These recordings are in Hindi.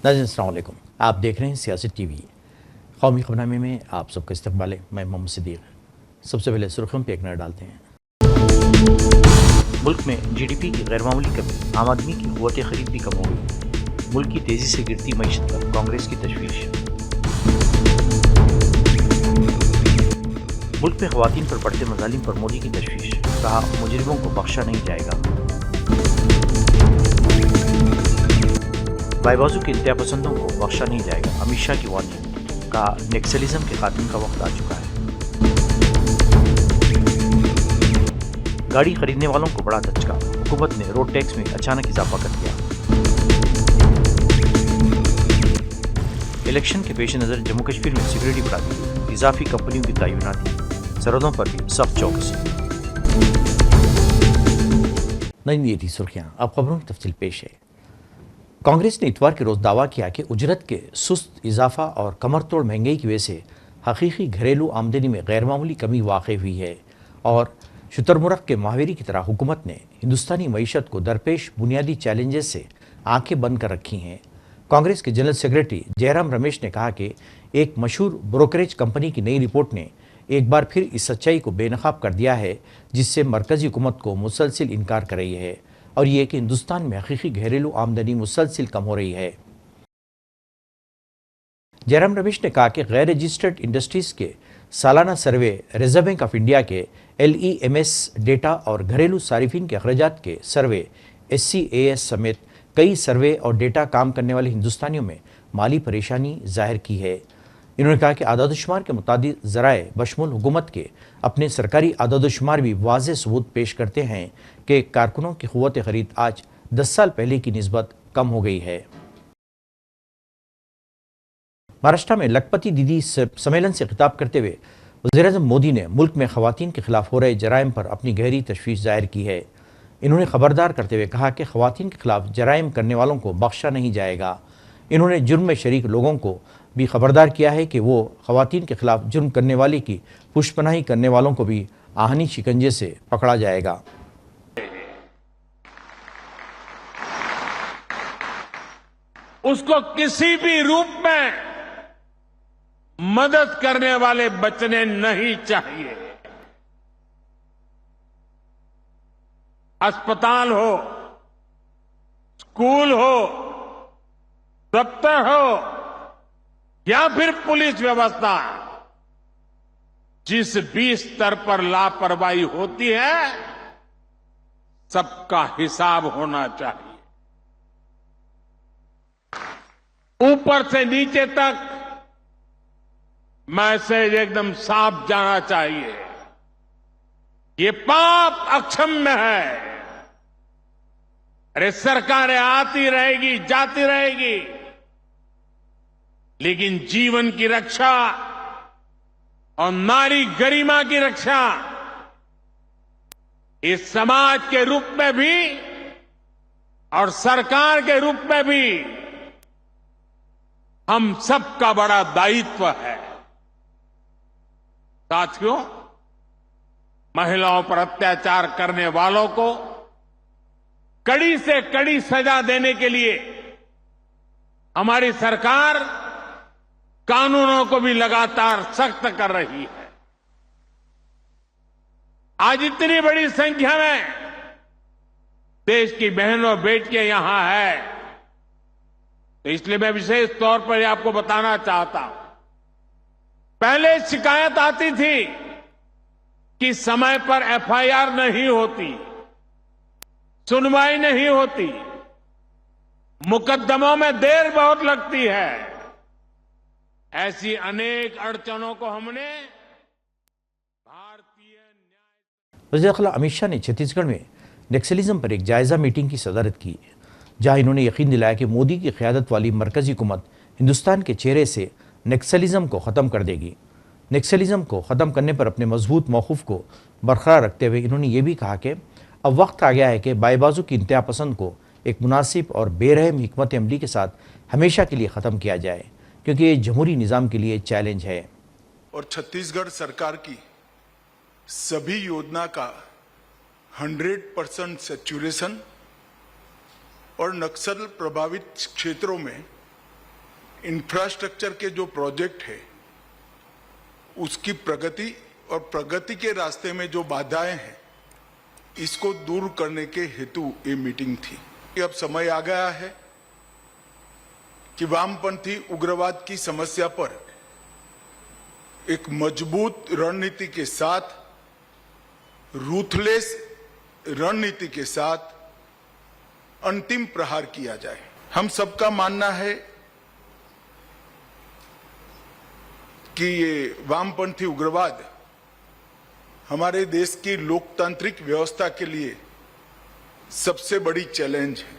नाज़रीन अस्सलाम वालेकुम, आप देख रहे हैं सियासत टीवी। कौमी खबरनामे में आप सबका इस्तकबाल है। मैं मोहम्मद सिद्दीक। सबसे पहले सुर्खियों पर एक नज़र डालते हैं। मुल्क में जीडीपी की गैरमामूली कमी, आम आदमी की क़ुव्वत ख़रीद भी कम हो गई। मुल्क की तेज़ी से गिरती मईशत पर कांग्रेस की तशवीश। मुल्क में ख़वातीन पर बढ़ते मज़ालिम पर मोदी की तशवीश, कहा मुजरिमों को बख्शा नहीं जाएगा। बाईबाजू के इंतहा पसंदों को बख्शा नहीं जाएगा, अमित शाह की वार्निंग, कहा नेक्सलिज्म के खात्मे का वक्त आ चुका है। गाड़ी खरीदने वालों को बड़ा धचका, हुकूमत ने रोड टैक्स में अचानक इजाफा कर दिया। इलेक्शन के पेश नज़र जम्मू कश्मीर में सिक्योरिटी बढ़ा दी, इजाफी कंपनियों की तैनाती, सरहदों पर भी सख्त चौकसी। नहीं, ये थी सुर्खियां, अब खबरों की तफसील पेश है। कांग्रेस ने इतवार के रोज दावा किया कि उजरत के सुस्त इजाफा और कमर तोड़ महंगाई की वजह से हकीकी घरेलू आमदनी में गैरमामूली कमी वाक़ हुई है और शुतरमुर्ग़ के महावीरी की तरह हुकूमत ने हिंदुस्तानी मईशत को दरपेश बुनियादी चैलेंजेस से आंखें बंद कर रखी हैं। कांग्रेस के जनरल सेक्रेटरी जयराम रमेश ने कहा कि एक मशहूर ब्रोकरेज कंपनी की नई रिपोर्ट ने एक बार फिर इस सच्चाई को बेनकाब कर दिया है जिससे मरकजी हुकूमत को मुसलसिल इनकार कर रही है, और ये कि हिंदुस्तान में हकीकी घरेलू आमदनी मुसलसिल कम हो रही है। जयराम रमेश ने कहा कि गैर रजिस्टर्ड इंडस्ट्रीज के सालाना सर्वे रिजर्व बैंक ऑफ इंडिया के LEMS डेटा और घरेलू सारिफिन के अखराजात के सर्वे SCAS समेत कई सर्वे और डेटा काम करने वाले हिंदुस्तानियों में माली परेशानी जाहिर की है। इन्होंने कहा कि आदादुशुमार के मुताबिक ज़राए बशमुल हुकूमत के अपने सरकारी आदादुशुमार भी वाज़ेह सबूत पेश करते हैं कि कारकुनों की क़ुव्वत ख़रीद आज 10 साल पहले की निस्बत कम हो गई है। महाराष्ट्र में लखपति दीदी सम्मेलन से खिताब करते हुए वज़ीर-ए-आज़म मोदी ने मुल्क में ख़वातीन के खिलाफ हो रहे जराइम पर अपनी गहरी तशवीश जाहिर की है। इन्होंने खबरदार करते हुए कहा कि ख़वातीन के खिलाफ जराइम करने वालों को बख्शा नहीं जाएगा। इन्होंने जुर्म में शरीक लोगों को भी खबरदार किया है कि वो ख़वातीन के खिलाफ जुर्म करने वाले की पुष्पनाही करने वालों को भी आहनी शिकंजे से पकड़ा जाएगा। उसको किसी भी रूप में मदद करने वाले बचने नहीं चाहिए। अस्पताल हो, स्कूल हो, दफ्तर हो या फिर पुलिस व्यवस्था, जिस भी स्तर पर लापरवाही होती है सबका हिसाब होना चाहिए। ऊपर से नीचे तक मैसेज एकदम साफ जाना चाहिए। ये पाप अक्षम्य है। अरे सरकारें आती रहेगी, जाती रहेगी, लेकिन जीवन की रक्षा और नारी गरिमा की रक्षा इस समाज के रूप में भी और सरकार के रूप में भी हम सबका बड़ा दायित्व है। साथियों, महिलाओं पर अत्याचार करने वालों को कड़ी से कड़ी सजा देने के लिए हमारी सरकार कानूनों को भी लगातार सख्त कर रही है। आज इतनी बड़ी संख्या में देश की बहनों बेटियां यहां है, तो इसलिए मैं विशेष तौर पर आपको बताना चाहता हूं। पहले शिकायत आती थी कि समय पर FIR नहीं होती, सुनवाई नहीं होती, मुकदमों में देर बहुत लगती है। ऐसी अनेक अड़चनों को हमने भारतीय न्याय। वज़ीर-ए-आज़म अमित शाह ने छत्तीसगढ़ में नक्सलिज्म पर एक जायजा मीटिंग की सदारत की, जहां इन्होंने यकीन दिलाया कि मोदी की क़यादत वाली मरकजी हुकूमत हिंदुस्तान के चेहरे से नक्सलिज्म को ख़त्म कर देगी। नक्सलिज्म को ख़त्म करने पर अपने मजबूत मौक़िफ़ को बरकरार रखते हुए इन्होंने ये भी कहा कि अब वक्त आ गया है कि बाईबाजू की इंतहा पसंद को एक मुनासिब और बेरहम हिकमत अमली के साथ हमेशा के लिए ख़त्म किया जाए, क्योंकि ये जमहूरी निज़ाम के लिए चैलेंज है। और छत्तीसगढ़ सरकार की सभी योजना का 100% सैचुरेशन और नक्सल प्रभावित क्षेत्रों में इंफ्रास्ट्रक्चर के जो प्रोजेक्ट है उसकी प्रगति और प्रगति के रास्ते में जो बाधाएं हैं इसको दूर करने के हेतु ये मीटिंग थी। अब समय आ गया है कि वामपंथी उग्रवाद की समस्या पर एक मजबूत रणनीति के साथ, रूथलेस रणनीति के साथ अंतिम प्रहार किया जाए। हम सबका मानना है कि ये वामपंथी उग्रवाद हमारे देश की लोकतांत्रिक व्यवस्था के लिए सबसे बड़ी चैलेंज है।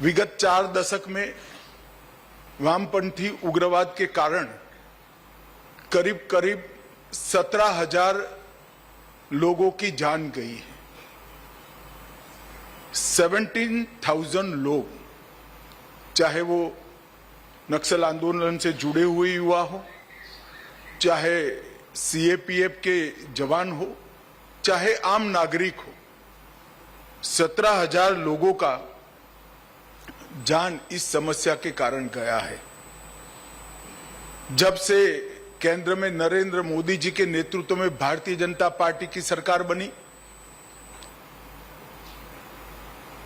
विगत 4 दशक में वामपंथी उग्रवाद के कारण करीब करीब 17,000 लोगों की जान गई है। 17,000 लोग, चाहे वो नक्सल आंदोलन से जुड़े हुए युवा हो, चाहे सीएपीएफ के जवान हो, चाहे आम नागरिक हो, 17,000 लोगों का जान इस समस्या के कारण गया है। जब से केंद्र में नरेंद्र मोदी जी के नेतृत्व में भारतीय जनता पार्टी की सरकार बनी,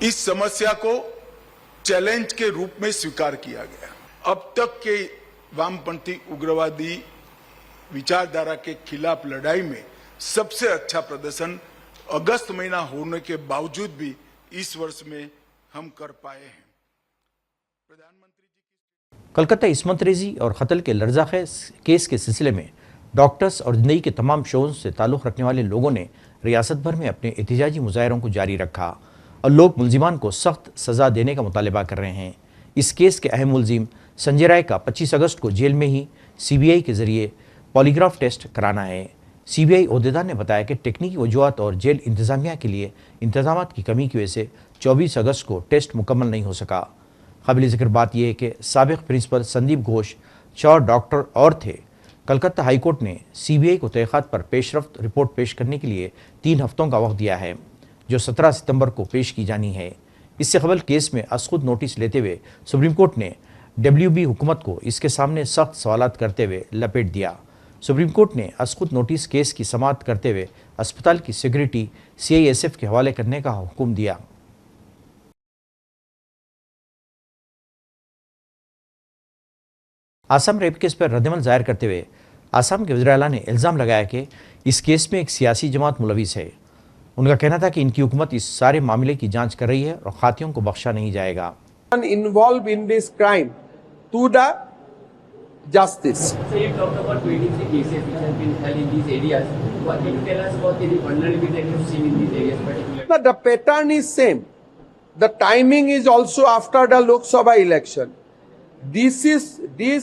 इस समस्या को चैलेंज के रूप में स्वीकार किया गया। अब तक के वामपंथी उग्रवादी विचारधारा के खिलाफ लड़ाई में सबसे अच्छा प्रदर्शन अगस्त महीना होने के बावजूद भी इस वर्ष में हम कर पाए हैं। प्रधानमंत्री जी कलकत्ता इस्मत रेजी और कत्ल के लर्जाखेज केस के सिलसिले में डॉक्टर्स और जिंदगी के तमाम शोबों से ताल्लुक़ रखने वाले लोगों ने रियासत भर में अपने एहतजाजी मुजाहरों को जारी रखा और लोग मुलजिमान को सख्त सज़ा देने का मुतालबा कर रहे हैं। इस केस के अहम मुलजिम संजय राय का 25 अगस्त को जेल में ही सीबीआई के जरिए पॉलीग्राफ टेस्ट कराना है। सीबीआई ओहदेदार ने बताया कि टेक्निकी वजूहत और जेल इंतजामिया के लिए इंतजाम की कमी की वजह से 24 अगस्त को टेस्ट मुकम्मल नहीं हो सका। काबिल ज़िक्र बात यह है कि साबिक़ प्रिंसिपल संदीप घोष 4 डॉक्टर और थे। कलकत्ता हाईकोर्ट ने सीबीआई को तहक़ीक़ात पर पेशरफ्त रिपोर्ट पेश करने के लिए 3 हफ्तों का वक्त दिया है, जो 17 सितंबर को पेश की जानी है। इससे कबल केस में असखुद नोटिस लेते हुए सुप्रीम कोर्ट ने WB हुकूमत को इसके सामने सख्त सवालात करते हुए लपेट दिया। सुप्रीम कोर्ट ने असखुद नोटिस केस की समाअत करते हुए अस्पताल की सिक्योरिटी CISF के हवाले करने का हुक्म दिया। आसाम रेप केस पर रद्दमल जाहिर करते हुए आसाम के वज़ीर आला ने इल्ज़ाम लगाया कि इस केस में एक सियासी जमात मुलविस है। उनका कहना था कि इनकी हुकूमत इस सारे मामले की जांच कर रही है और खातियों को बख्शा नहीं जाएगा। Involved in this crime to the justice. So you talked about 23 cases which have been held in these areas. What can you tell us about the vulnerability that you've seen in these areas particularly? But the pattern is same. The timing is also after the Lok Sabha election. This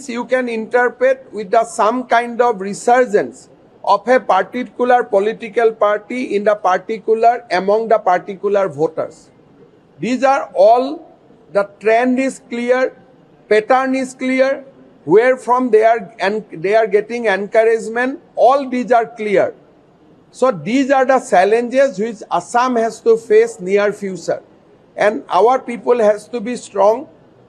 you can interpret with some kind of resurgence of a particular political party in the particular among the particular voters. These are all, the trend is clear, pattern is clear, where from they are getting encouragement, all these are clear. So these are the challenges which Assam has to face near future. And our people has to be strong,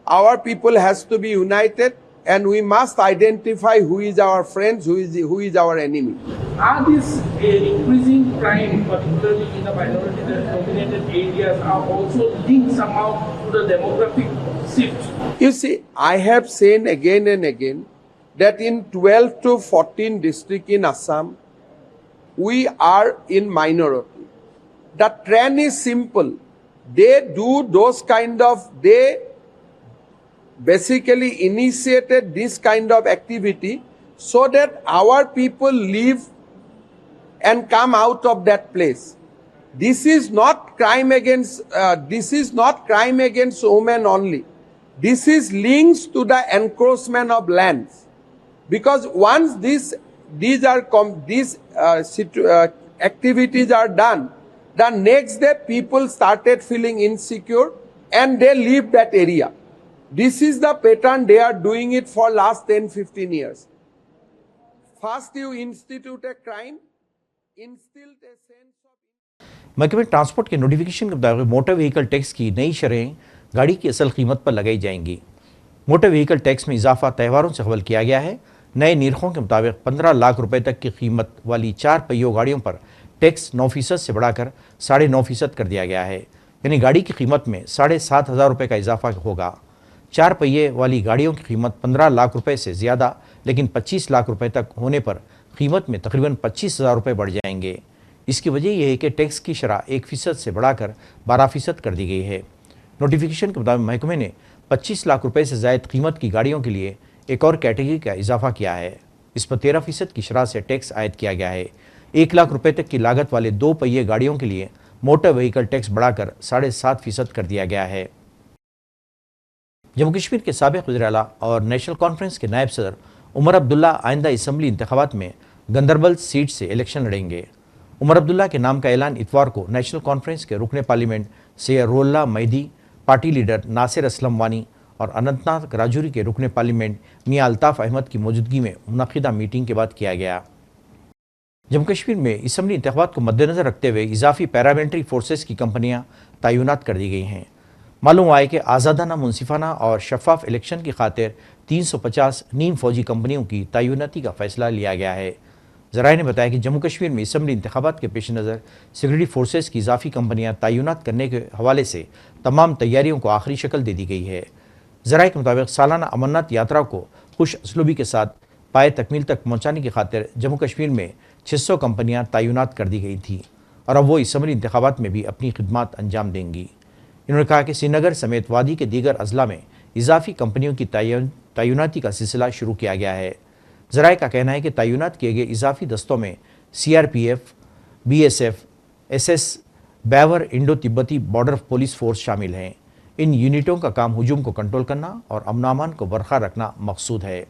our people has to be united, and we must identify who is our friends, who is our enemy. Are these increasing crime, particularly in the minority dominated areas, are also linked somehow to the demographic shift? You see, I have seen again and again that in 12 to 14 districts in Assam, we are in minority. The trend is simple. They do those kind of, they basically initiated this kind of activity so that our people leave and come out of that place. This is not crime against women only. This is links to the encroachment of lands, because once these activities are done, the next day people started feeling insecure and they leave that area. This is the pattern. They are doing it for last 10-15 years. First you institute a crime, instilled a sense of... महकमे ट्रांसपोर्ट के नोटिफिकेशन के मुताबिक मोटर व्हीकल टैक्स की नई शरहें गाड़ी की असल कीमत पर लगाई जाएंगी। मोटर व्हीकल टैक्स में इजाफा त्यौहारों से हवल किया गया है। नए निरखों के मुताबिक 15 लाख रुपए तक की कीमत वाली 4 पहियों गाड़ियों पर टैक्स 9% से बढ़ाकर 9.5% कर दिया गया है, यानी गाड़ी की कीमत में 7,500 रुपये का इजाफा होगा। 4 पहिए वाली गाड़ियों की कीमत 15 लाख रुपए से ज़्यादा लेकिन 25 लाख रुपए तक होने पर कीमत में तकरीबन 25,000 रुपये बढ़ जाएंगे। इसकी वजह यह है कि टैक्स की शरह 1% से बढ़ाकर 12% कर दी गई है। नोटिफिकेशन के मुताबिक महकमे ने 25 लाख रुपए से ज़ायद कीमत की गाड़ियों के लिए एक और कैटेगरी का इजाफा किया है। इस पर 13% की शरह से टैक्स आयद किया गया है। 1 लाख रुपए तक की लागत वाले 2 पहिए गाड़ियों के लिए मोटर व्हीकल टैक्स बढ़ाकर 7.5% कर दिया गया है। जम्मू कश्मीर के साबिक़ वज़ीर आला और नेशनल कॉन्फ्रेंस के नायब सदर उमर अब्दुल्ला आइंदा असम्बली इंतखाबात में गंदरबल सीट से इलेक्शन लड़ेंगे। उमर अब्दुल्ला के नाम का ऐलान इतवार को नेशनल कॉन्फ्रेंस के रुकने parliament Syed Ruhullah Mehdi, party leader Nasir Aslam Wani और अनंतनाग राजौरी के रुकने पार्लियामेंट मियां अल्ताफ़ अहमद की मौजूदगी में मुनक़िदा मीटिंग के बाद किया गया। जम्मू कश्मीर में असम्बली इंतखाबात को मद्देनज़र रखते हुए इजाफी पैरामिलिट्री फोर्सेस की कंपनियां तैनात कर दी गई हैं। मालूम हुआ है कि आज़ादाना, मुनसिफाना और शफाफ इलेक्शन की खातिर 350 नीम फौजी कंपनियों की तैनाती का फैसला लिया गया है। ज़राए ने बताया कि जम्मू कश्मीर में असम्बली इंतखाबात के पेश नज़र सिक्योरिटी फोर्सेस की इजाफी कंपनियां तैनात करने के हवाले से तमाम तैयारियों को आखिरी शक्ल दे दी गई है। ज़राए के मुताबिक सालाना अमरनाथ यात्रा को खुश असलूबी के साथ पाए तकमील तक पहुँचाने की खातिर जम्मू कश्मीर में 600 कंपनियां तैनात कर दी गई थी और अब वो असम्बली इंतखाबात में भी अपनी खिदमात अंजाम देंगी। इन्होंने कहा कि श्रीनगर समेत वादी के दीगर अजला में इजाफी कंपनियों की तैनाती का सिलसिला शुरू किया गया है। ज़राए का कहना है कि तैनात किए गए इजाफी दस्तों में CRPF, BSF, SS, बैवर इंडो तिब्बती बॉर्डर पुलिस फोर्स शामिल हैं। इन यूनिटों का काम हुजूम को कंट्रोल करना और अमन को बरकरार रखना मकसूद है।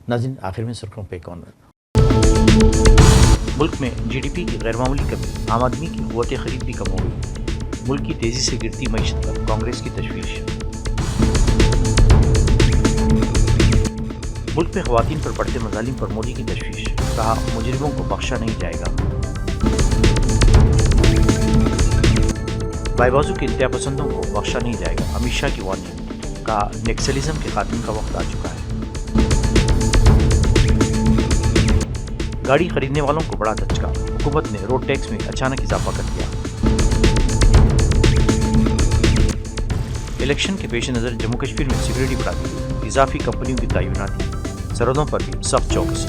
नाज़रीन, आखिर में सुर्खियों पे कौन मुल्क में GDP की गैरमामूली कमी, आम आदमी की क़ुव्वत ख़रीद भी कम हो गई। मुल्क की तेज़ी से गिरती मईशत पर कांग्रेस की तशवीश। मुल्क में ख़वातीन पर बढ़ते मज़ालिम पर मोदी की तशवीश, कहा मुजरिमों को बख्शा नहीं जाएगा। बाईबाजू के इंतहा पसंदों को बख्शा नहीं जाएगा, अमित शाह की वार्निंग, कहा नक्सलिज्म के खात्मे का वक्त आ चुका है। गाड़ी खरीदने वालों को बड़ा धचका, हुकूमत ने रोड टैक्स में अचानक इजाफा कर दिया। इलेक्शन के पेश नज़र जम्मू कश्मीर में सिक्योरिटी बढ़ा दी, इजाफी कंपनियों की तैनाती, सरहदों पर भी सख्त चौकसी।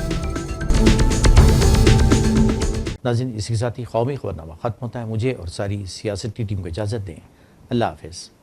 नाज़रीन, इसके साथ ही कौमी खबरनामा खत्म होता है। मुझे और सारी सियासत की टीम को इजाज़त दें। अल्लाह हाफ़िज़।